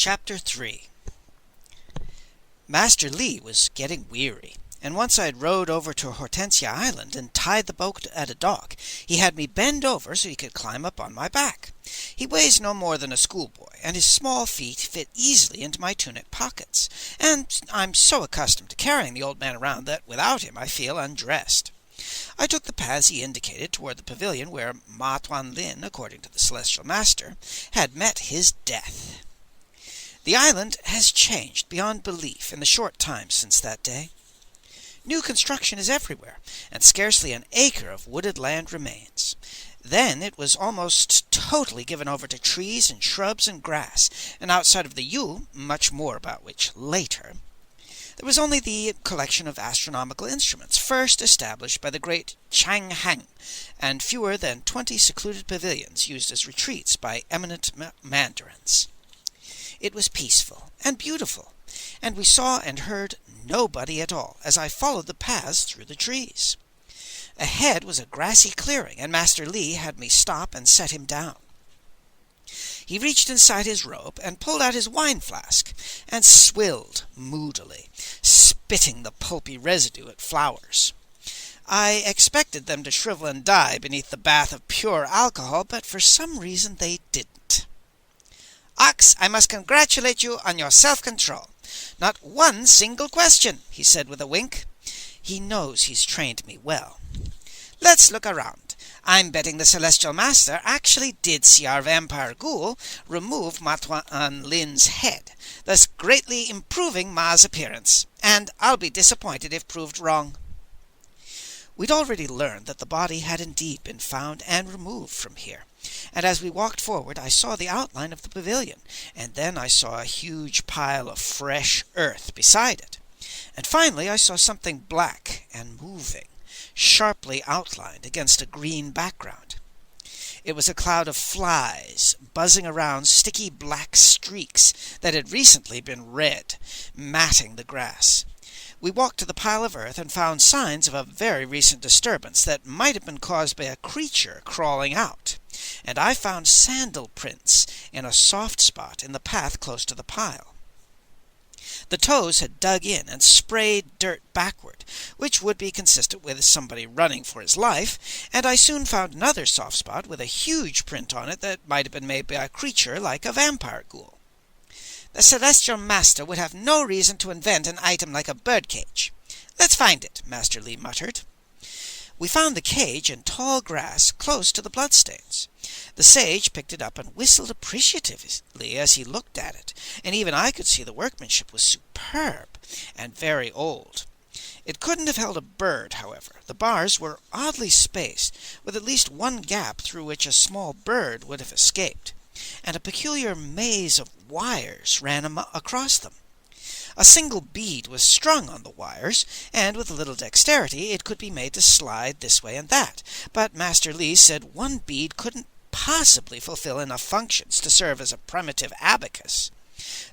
Chapter 3. Master Lee was getting weary, and once I had rowed over to Hortensia Island and tied the boat at a dock, he had me bend over so he could climb up on my back. He weighs no more than a schoolboy, and his small feet fit easily into my tunic pockets, and I'm so accustomed to carrying the old man around that without him I feel undressed. I took the paths he indicated toward the pavilion where Ma Tuan Lin, according to the Celestial Master, had met his death. The island has changed beyond belief in the short time since that day. New construction is everywhere, and scarcely an acre of wooded land remains. Then it was almost totally given over to trees and shrubs and grass, and outside of the Yu, much more about which later, there was only the collection of astronomical instruments first established by the great Chang Hang, and fewer than 20 secluded pavilions used as retreats by eminent mandarins. It was peaceful and beautiful, and we saw and heard nobody at all as I followed the paths through the trees. Ahead was a grassy clearing, and Master Lee had me stop and set him down. He reached inside his robe and pulled out his wine flask and swilled moodily, spitting the pulpy residue at flowers. I expected them to shrivel and die beneath the bath of pure alcohol, but for some reason they didn't. "Ox, I must congratulate you on your self-control. Not one single question," he said with a wink. He knows he's trained me well. "Let's look around. I'm betting the Celestial Master actually did see our vampire ghoul remove Ma Tuan Lin's head, thus greatly improving Ma's appearance, and I'll be disappointed if proved wrong." We'd already learned that the body had indeed been found and removed from here, and as we walked forward I saw the outline of the pavilion, and then I saw a huge pile of fresh earth beside it, and finally I saw something black and moving, sharply outlined against a green background. It was a cloud of flies buzzing around sticky black streaks that had recently been red, matting the grass. We walked to the pile of earth and found signs of a very recent disturbance that might have been caused by a creature crawling out, and I found sandal prints in a soft spot in the path close to the pile. The toes had dug in and sprayed dirt backward, which would be consistent with somebody running for his life, and I soon found another soft spot with a huge print on it that might have been made by a creature like a vampire ghoul. "The Celestial Master would have no reason to invent an item like a birdcage. Let's find it," Master Lee muttered. We found the cage in tall grass close to the bloodstains. The sage picked it up and whistled appreciatively as he looked at it, and even I could see the workmanship was superb and very old. It couldn't have held a bird, however. The bars were oddly spaced, with at least one gap through which a small bird would have escaped, and a peculiar maze of wires ran across them. A single bead was strung on the wires, and with a little dexterity it could be made to slide this way and that, but Master Lee said one bead couldn't possibly fulfill enough functions to serve as a primitive abacus.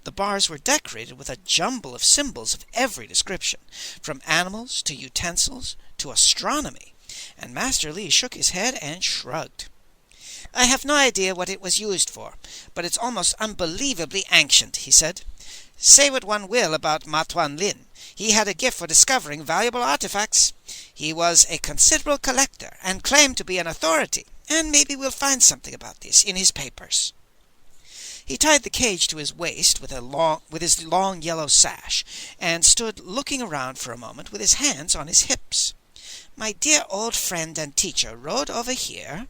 The bars were decorated with a jumble of symbols of every description, from animals to utensils to astronomy, and Master Lee shook his head and shrugged. "I have no idea what it was used for, but it's almost unbelievably ancient," he said. "Say what one will about Ma Tuan Lin, he had a gift for discovering valuable artifacts. He was a considerable collector and claimed to be an authority, and maybe we'll find something about this in his papers." He tied the cage to his waist with his long yellow sash, and stood looking around for a moment with his hands on his hips. "My dear old friend and teacher rode over here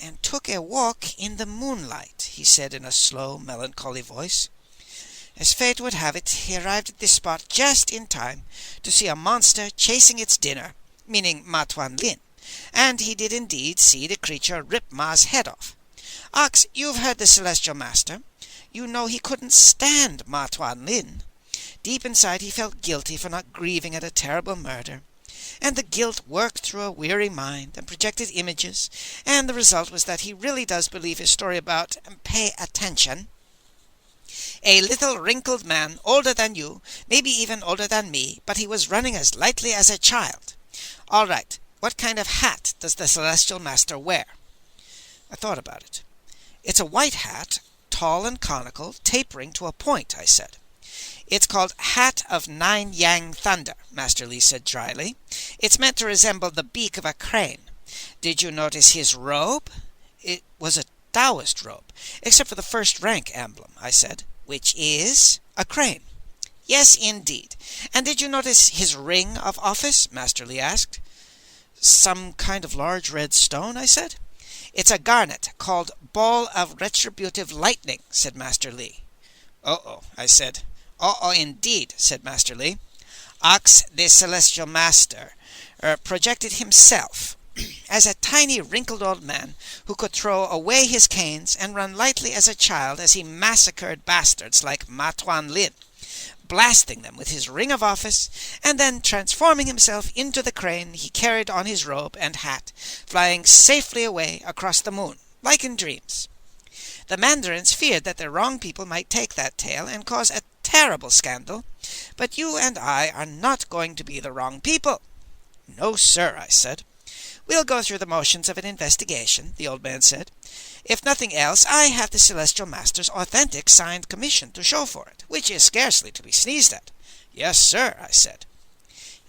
and took a walk in the moonlight," he said in a slow, melancholy voice. "As fate would have it, he arrived at this spot just in time to see a monster chasing its dinner, meaning Ma Tuan Lin, and he did indeed see the creature rip Ma's head off. Ox, you've heard the Celestial Master. You know he couldn't stand Ma Tuan Lin. Deep inside he felt guilty for not grieving at a terrible murder, and the guilt worked through a weary mind and projected images, and the result was that he really does believe his story about, pay attention, a little wrinkled man, older than you, maybe even older than me, but he was running as lightly as a child. All right, what kind of hat does the Celestial Master wear?" I thought about it. "It's a white hat, tall and conical, tapering to a point, I said. It's called Hat of Nine Yang Thunder, Master Li said dryly. It's meant to resemble the beak of a crane. Did you notice his robe? It was a Taoist robe, except for the first rank emblem, I said, which is a crane. Yes, indeed. And did you notice his ring of office? Master Li asked. Some kind of large red stone, I said. It's a garnet called Ball of Retributive Lightning, said Master Li. Oh, I said. Oh, indeed, said Master Li. Ox, the Celestial Master, projected himself as a tiny wrinkled old man who could throw away his canes and run lightly as a child as he massacred bastards like Ma Tuan-lin, blasting them with his ring of office, and then transforming himself into the crane he carried on his robe and hat, flying safely away across the moon, like in dreams. The mandarins feared that the wrong people might take that tale and cause a terrible scandal, but you and I are not going to be the wrong people. No, sir, I said. We'll go through the motions of an investigation, the old man said. If nothing else, I have the Celestial Master's authentic signed commission to show for it, which is scarcely to be sneezed at. Yes, sir, I said,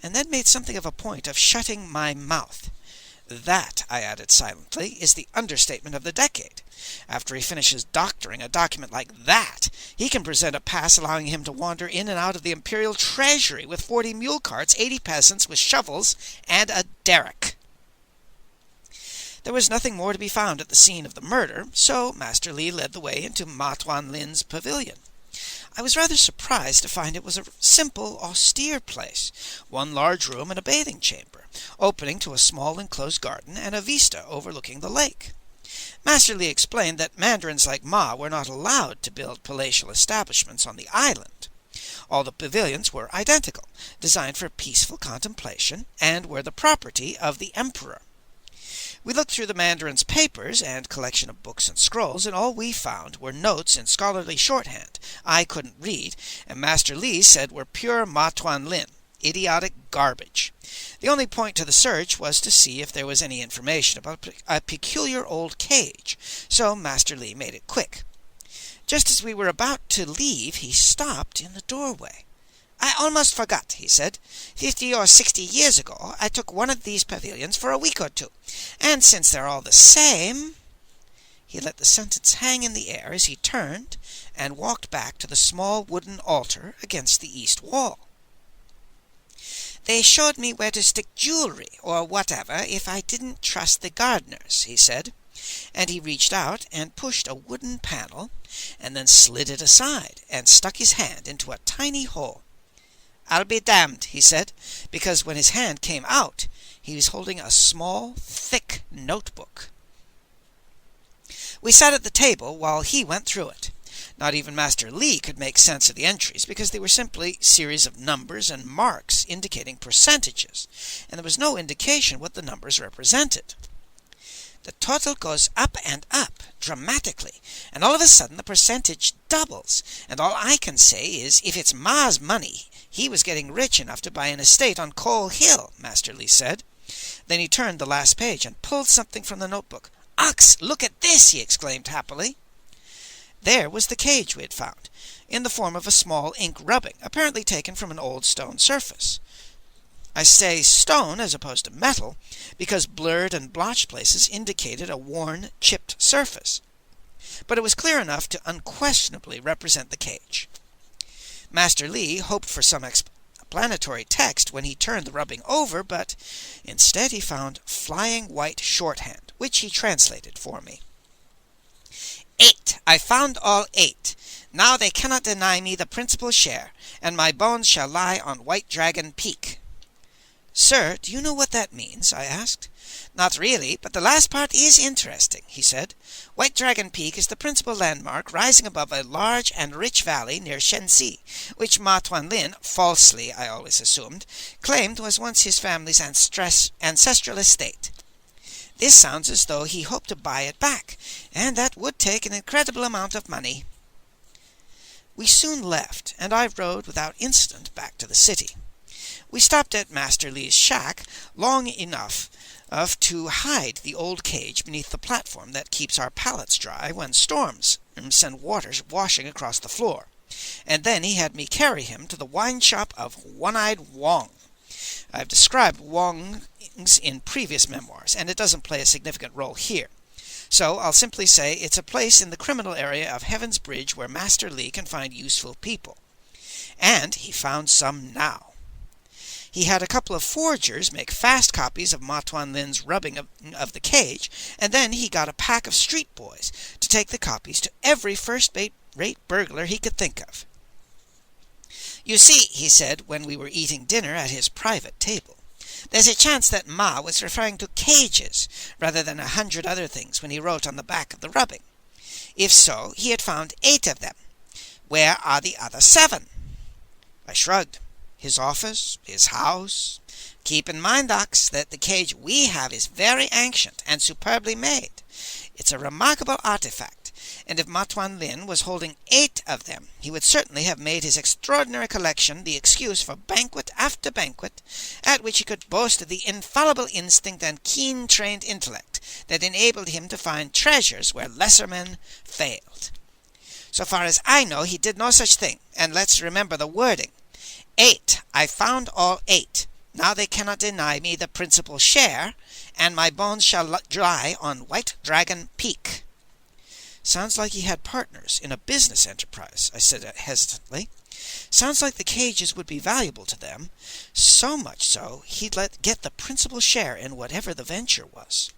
and then made something of a point of shutting my mouth. That, I added silently, is the understatement of the decade. After he finishes doctoring a document like that, he can present a pass allowing him to wander in and out of the imperial treasury with 40 mule carts, 80 peasants with shovels, and a derrick. There was nothing more to be found at the scene of the murder, so Master Li led the way into Ma Tuan-lin's pavilion. I was rather surprised to find it was a simple, austere place, one large room and a bathing chamber, opening to a small enclosed garden and a vista overlooking the lake. Master Li explained that mandarins like Ma were not allowed to build palatial establishments on the island. All the pavilions were identical, designed for peaceful contemplation, and were the property of the emperor. We looked through the mandarin's papers and collection of books and scrolls, and all we found were notes in scholarly shorthand I couldn't read, and Master Li said were pure Ma Tuan-lin, idiotic garbage. The only point to the search was to see if there was any information about a peculiar old cage, so Master Li made it quick. Just as we were about to leave, he stopped in the doorway. I almost forgot, he said. 50 or 60 years ago, I took one of these pavilions for a week or two, and since they're all the same... He let the sentence hang in the air as he turned and walked back to the small wooden altar against the east wall. They showed me where to stick jewelry or whatever if I didn't trust the gardeners, he said, and he reached out and pushed a wooden panel and then slid it aside and stuck his hand into a tiny hole. I'll be damned, he said, because when his hand came out, he was holding a small, thick notebook. We sat at the table while he went through it. Not even Master Li could make sense of the entries because they were simply series of numbers and marks indicating percentages, and there was no indication what the numbers represented. The total goes up and up, dramatically, and all of a sudden the percentage doubles, and all I can say is, if it's Ma's money, he was getting rich enough to buy an estate on Coal Hill, Master Li said. Then he turned the last page and pulled something from the notebook. Ox, look at this, he exclaimed happily. There was the cage we had found, in the form of a small ink rubbing, apparently taken from an old stone surface. I say stone as opposed to metal, because blurred and blotched places indicated a worn, chipped surface. But it was clear enough to unquestionably represent the cage. Master Li hoped for some explanatory text when he turned the rubbing over, but instead he found flying white shorthand, which he translated for me. 8. I found all 8. Now they cannot deny me the principal share, and my bones shall lie on White Dragon Peak. Sir, do you know what that means? I asked. Not really, but the last part is interesting, he said. White Dragon Peak is the principal landmark rising above a large and rich valley near Shenxi, which Ma Tuan-lin, falsely I always assumed, claimed was once his family's ancestral estate. This sounds as though he hoped to buy it back, and that would take an incredible amount of money. We soon left, and I rode without incident back to the city. We stopped at Master Li's shack long enough to hide the old cage beneath the platform that keeps our pallets dry when storms send water washing across the floor. And then he had me carry him to the wine shop of One-Eyed Wong. I've described Wong's in previous memoirs, and it doesn't play a significant role here. So I'll simply say it's a place in the criminal area of Heaven's Bridge where Master Li can find useful people. And he found some now. He had a couple of forgers make fast copies of Ma Tuan-lin's rubbing of the cage, and then he got a pack of street boys to take the copies to every first-rate burglar he could think of. "You see," he said when we were eating dinner at his private table, "there's a chance that Ma was referring to cages rather than 100 other things when he wrote on the back of the rubbing. If so, he had found 8 of them. Where are the other 7? I shrugged. "His office, his house. Keep in mind, Docs, that the cage we have is very ancient and superbly made. It's a remarkable artifact, and if Ma Tuan-lin was holding 8 of them, he would certainly have made his extraordinary collection the excuse for banquet after banquet, at which he could boast of the infallible instinct and keen-trained intellect that enabled him to find treasures where lesser men failed. So far as I know, he did no such thing, and let's remember the wording. 8. I found all 8. Now they cannot deny me the principal share, and my bones shall dry on White Dragon Peak." "Sounds like he had partners in a business enterprise," I said hesitantly. "Sounds like the cages would be valuable to them, so much so he'd get the principal share in whatever the venture was."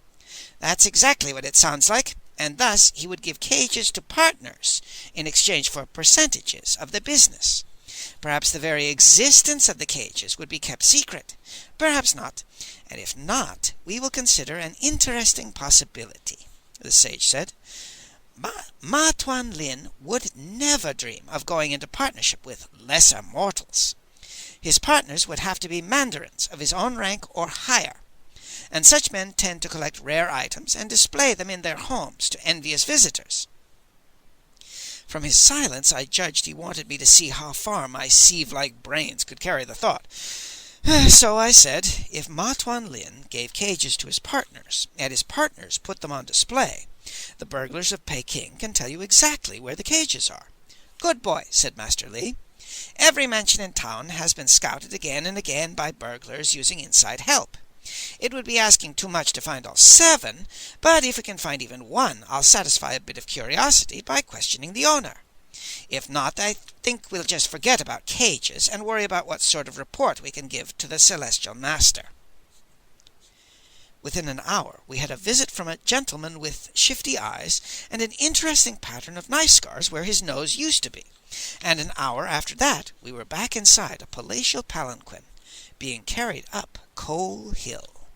"That's exactly what it sounds like, and thus he would give cages to partners in exchange for percentages of the business. Perhaps the very existence of the cages would be kept secret. Perhaps not. And if not, we will consider an interesting possibility," the sage said. Ma Tuan-lin would never dream of going into partnership with lesser mortals. His partners would have to be mandarins of his own rank or higher, and such men tend to collect rare items and display them in their homes to envious visitors. From his silence I judged he wanted me to see how far my sieve-like brains could carry the thought. So I said, if Ma Tuan-lin gave cages to his partners, and his partners put them on display, the burglars of Peking can tell you exactly where the cages are. "Good boy," said Master Li. "Every mansion in town has been scouted again and again by burglars using inside help. It would be asking too much to find all 7, but if we can find even 1, I'll satisfy a bit of curiosity by questioning the owner. If not, I think we'll just forget about cages and worry about what sort of report we can give to the Celestial Master." Within an hour we had a visit from a gentleman with shifty eyes and an interesting pattern of knife scars where his nose used to be, and an hour after that we were back inside a palatial palanquin, being carried up Coal Hill.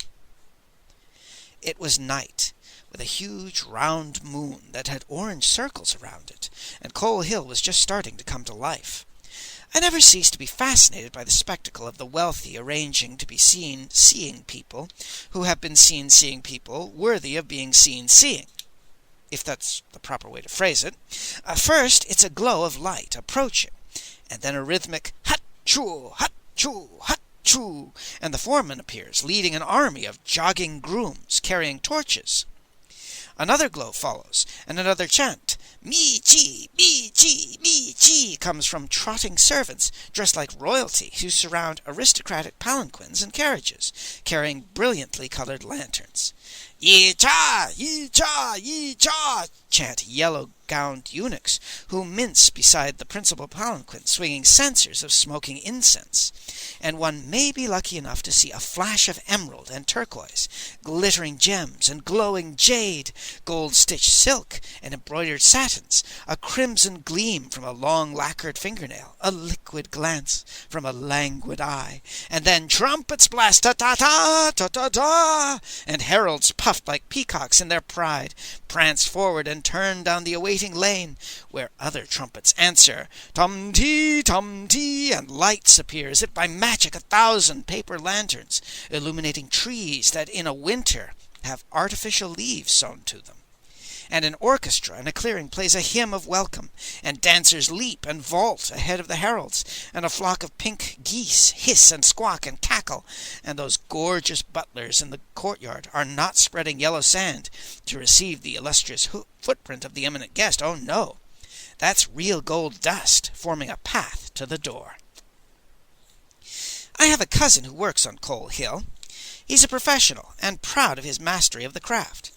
It was night, with a huge round moon that had orange circles around it, and Coal Hill was just starting to come to life. I never ceased to be fascinated by the spectacle of the wealthy arranging to be seen seeing people who have been seen seeing people worthy of being seen seeing, if that's the proper way to phrase it. First, it's a glow of light approaching, and then a rhythmic hut-choo, hut-choo, hut-choo, and the foreman appears, leading an army of jogging grooms carrying torches. Another glow follows, and another chant, "Mi-chi, mi-chi, mi-chi," comes from trotting servants dressed like royalty who surround aristocratic palanquins and carriages, carrying brilliantly colored lanterns. "Yi-cha, yi-cha, yi-cha," chant yellow-gowned eunuchs who mince beside the principal palanquin, swinging censers of smoking incense, and one may be lucky enough to see a flash of emerald and turquoise, glittering gems and glowing jade, gold-stitched silk and embroidered satins, a crimson gleam from a long lacquered fingernail, a liquid glance from a languid eye, and then trumpets blast, ta-ta-ta, ta-ta-ta, and heralds puffed like peacocks in their pride, prance forward and turn down the awaiting lane, where other trumpets answer, tum-tee, tum-tee, and lights appear as if by magic 1,000 paper lanterns, illuminating trees that in a winter have artificial leaves sewn to them. and an orchestra in a clearing plays a hymn of welcome, and dancers leap and vault ahead of the heralds, and a flock of pink geese hiss and squawk and cackle, and those gorgeous butlers in the courtyard are not spreading yellow sand to receive the illustrious footprint of the eminent guest. Oh no, that's real gold dust forming a path to the door. I have a cousin who works on Coal Hill. He's a professional and proud of his mastery of the craft.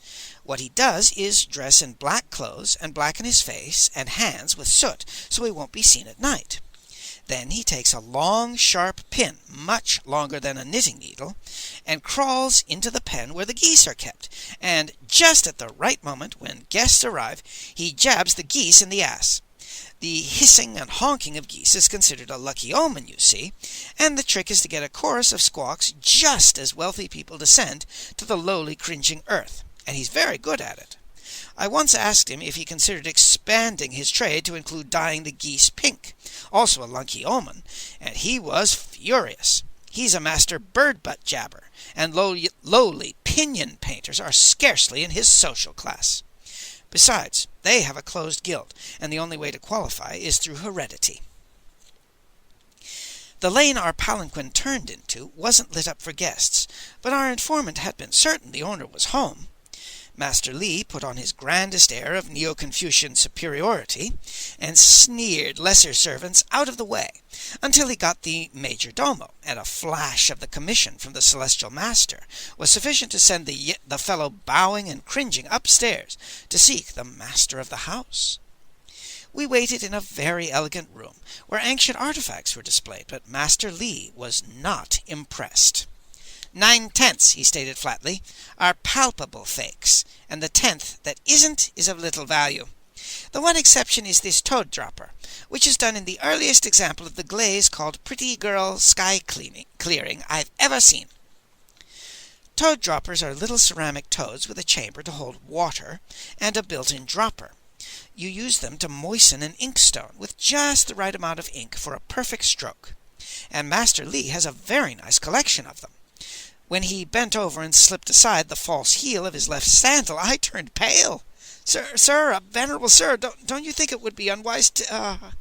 What he does is dress in black clothes and blacken his face and hands with soot so he won't be seen at night. Then he takes a long, sharp pin, much longer than a knitting needle, and crawls into the pen where the geese are kept, and just at the right moment when guests arrive, he jabs the geese in the ass. The hissing and honking of geese is considered a lucky omen, you see, and the trick is to get a chorus of squawks just as wealthy people descend to the lowly cringing earth, and he's very good at it. I once asked him if he considered expanding his trade to include dyeing the geese pink, also a lucky omen, and he was furious. He's a master bird-butt jabber, and lowly pinion painters are scarcely in his social class. Besides, they have a closed guild, and the only way to qualify is through heredity. The lane our palanquin turned into wasn't lit up for guests, but our informant had been certain the owner was home. Master Li put on his grandest air of Neo-Confucian superiority, and sneered lesser servants out of the way, until he got the major domo, and a flash of the commission from the celestial master was sufficient to send the fellow bowing and cringing upstairs to seek the master of the house. We waited in a very elegant room, where ancient artifacts were displayed, but Master Li was not impressed. 9/10, he stated flatly, are palpable fakes, and the 10th that isn't is of little value. The one exception is this toad dropper, which is done in the earliest example of the glaze called Pretty Girl Sky Clearing I've ever seen. Toad droppers are little ceramic toads with a chamber to hold water and a built-in dropper. You use them to moisten an inkstone with just the right amount of ink for a perfect stroke, and Master Li has a very nice collection of them. When he bent over and slipped aside the false heel of his left sandal, I turned pale. Venerable sir, don't you think it would be unwise to,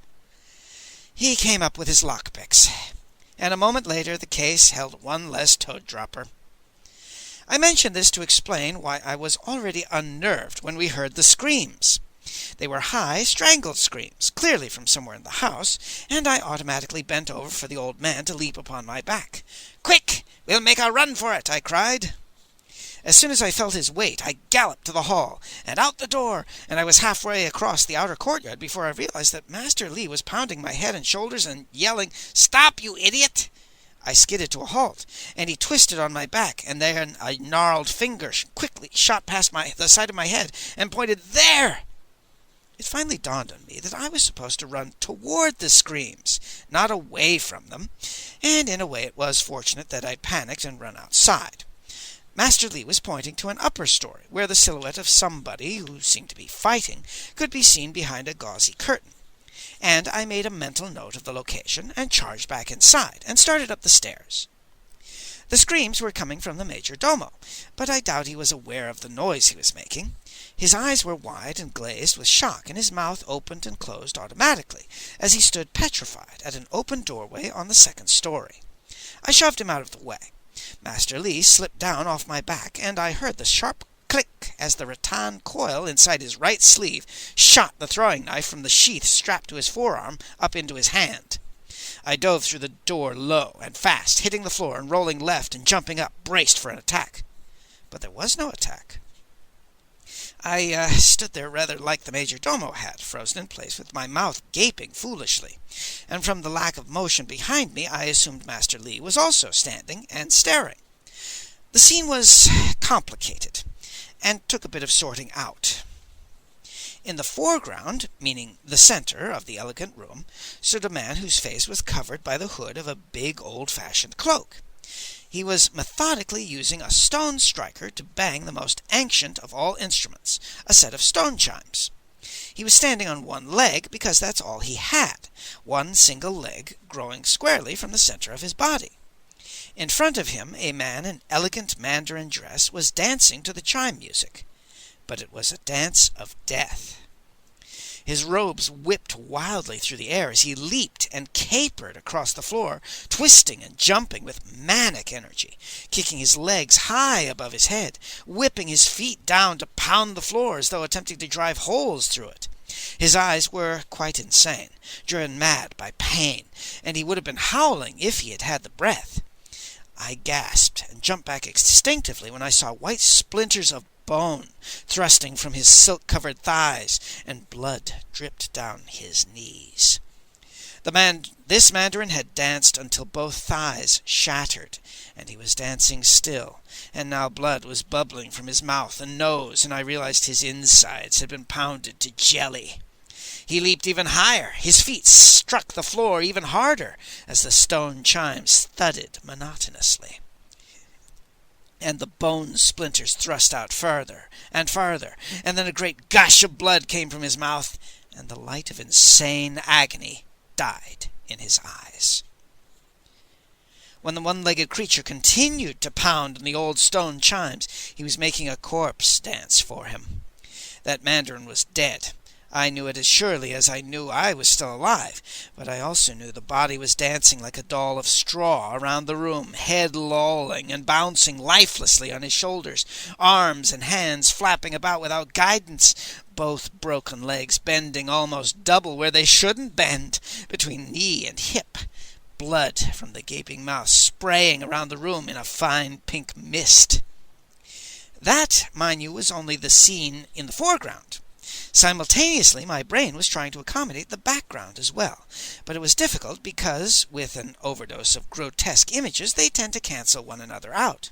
He came up with his lockpicks, and a moment later the case held one less toad dropper. I mention this to explain why I was already unnerved when we heard the screams. They were high, strangled screams, clearly from somewhere in the house, and I automatically bent over for the old man to leap upon my back. "Quick! We'll make a run for it!" I cried. As soon as I felt his weight, I galloped to the hall, and out the door, and I was halfway across the outer courtyard before I realized that Master Li was pounding my head and shoulders and yelling, "Stop, you idiot!" I skidded to a halt, and he twisted on my back, and then a gnarled finger quickly shot past the side of my head and pointed there. It finally dawned on me that I was supposed to run toward the screams, not away from them, and in a way it was fortunate that I'd panicked and run outside. Master Li was pointing to an upper story, where the silhouette of somebody, who seemed to be fighting, could be seen behind a gauzy curtain, and I made a mental note of the location and charged back inside and started up the stairs. The screams were coming from the major domo, but I doubt he was aware of the noise he was making. His eyes were wide and glazed with shock, and his mouth opened and closed automatically, as he stood petrified at an open doorway on the second story. I shoved him out of the way. Master Li slipped down off my back, and I heard the sharp click as the rattan coil inside his right sleeve shot the throwing knife from the sheath strapped to his forearm up into his hand. I dove through the door low and fast, hitting the floor and rolling left and jumping up, braced for an attack. But there was no attack. I stood there rather like the major domo had, frozen in place with my mouth gaping foolishly, and from the lack of motion behind me I assumed Master Li was also standing and staring. The scene was complicated, and took a bit of sorting out. In the foreground, meaning the center of the elegant room, stood a man whose face was covered by the hood of a big old-fashioned cloak. He was methodically using a stone striker to bang the most ancient of all instruments, a set of stone chimes. He was standing on one leg because that's all he had, one single leg growing squarely from the center of his body. In front of him, a man in elegant Mandarin dress was dancing to the chime music. but it was a dance of death. His robes whipped wildly through the air as he leaped and capered across the floor, twisting and jumping with manic energy, kicking his legs high above his head, whipping his feet down to pound the floor as though attempting to drive holes through it. His eyes were quite insane, driven mad by pain, and he would have been howling if he had had the breath. I gasped and jumped back instinctively when I saw white splinters of bone thrusting from his silk-covered thighs, and blood dripped down his knees. This mandarin had danced until both thighs shattered, and he was dancing still, and now blood was bubbling from his mouth and nose, and I realized his insides had been pounded to jelly. He leaped even higher. His feet struck the floor even harder as the stone chimes thudded monotonously. And the bone splinters thrust out further and farther, and then a great gush of blood came from his mouth, and the light of insane agony died in his eyes. When the one-legged creature continued to pound on the old stone chimes, he was making a corpse dance for him. That mandarin was dead. I knew it as surely as I knew I was still alive, but I also knew the body was dancing like a doll of straw around the room, head lolling and bouncing lifelessly on his shoulders, arms and hands flapping about without guidance, both broken legs bending almost double where they shouldn't bend, between knee and hip, blood from the gaping mouth spraying around the room in a fine pink mist. That, mind you, was only the scene in the foreground. Simultaneously, my brain was trying to accommodate the background as well, but it was difficult because, with an overdose of grotesque images, they tend to cancel one another out.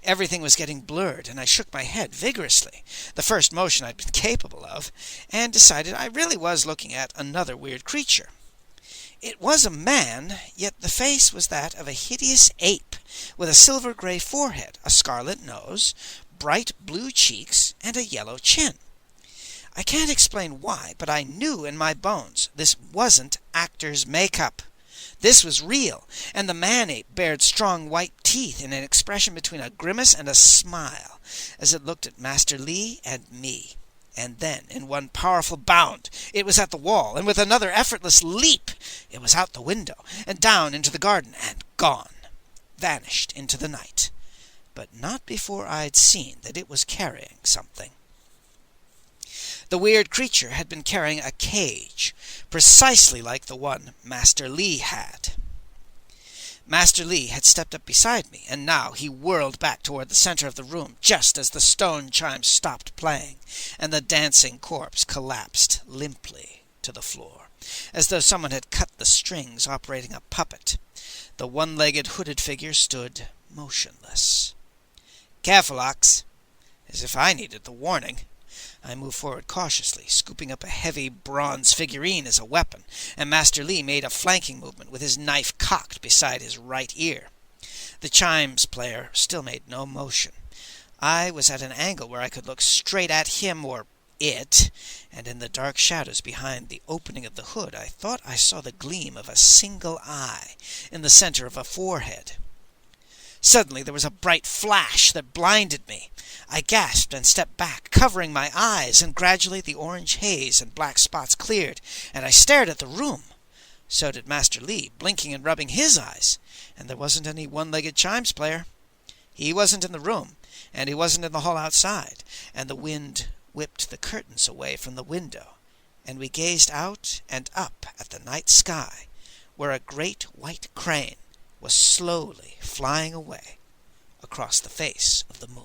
Everything was getting blurred, and I shook my head vigorously, the first motion I'd been capable of, and decided I really was looking at another weird creature. It was a man, yet the face was that of a hideous ape, with a silver-gray forehead, a scarlet nose, bright blue cheeks, and a yellow chin. I can't explain why, but I knew in my bones this wasn't actor's makeup. This was real, and the man-ape bared strong white teeth in an expression between a grimace and a smile, as it looked at Master Li and me. And then, in one powerful bound, it was at the wall, and with another effortless leap, it was out the window, and down into the garden, and gone, vanished into the night. But not before I'd seen that it was carrying something. The weird creature had been carrying a cage, precisely like the one Master Li had. Master Li had stepped up beside me, and now he whirled back toward the center of the room just as the stone chimes stopped playing, and the dancing corpse collapsed limply to the floor, as though someone had cut the strings operating a puppet. The one-legged hooded figure stood motionless. "Careful, Ox!" As if I needed the warning. I moved forward cautiously, scooping up a heavy bronze figurine as a weapon, and Master Li made a flanking movement with his knife cocked beside his right ear. The chimes player still made no motion. I was at an angle where I could look straight at him or it, and in the dark shadows behind the opening of the hood I thought I saw the gleam of a single eye in the center of a forehead. Suddenly there was a bright flash that blinded me. I gasped and stepped back, covering my eyes, and gradually the orange haze and black spots cleared, and I stared at the room. So did Master Li, blinking and rubbing his eyes, and there wasn't any one-legged chimes player. He wasn't in the room, and he wasn't in the hall outside, and the wind whipped the curtains away from the window, and we gazed out and up at the night sky, where a great white crane was slowly flying away across the face of the moon.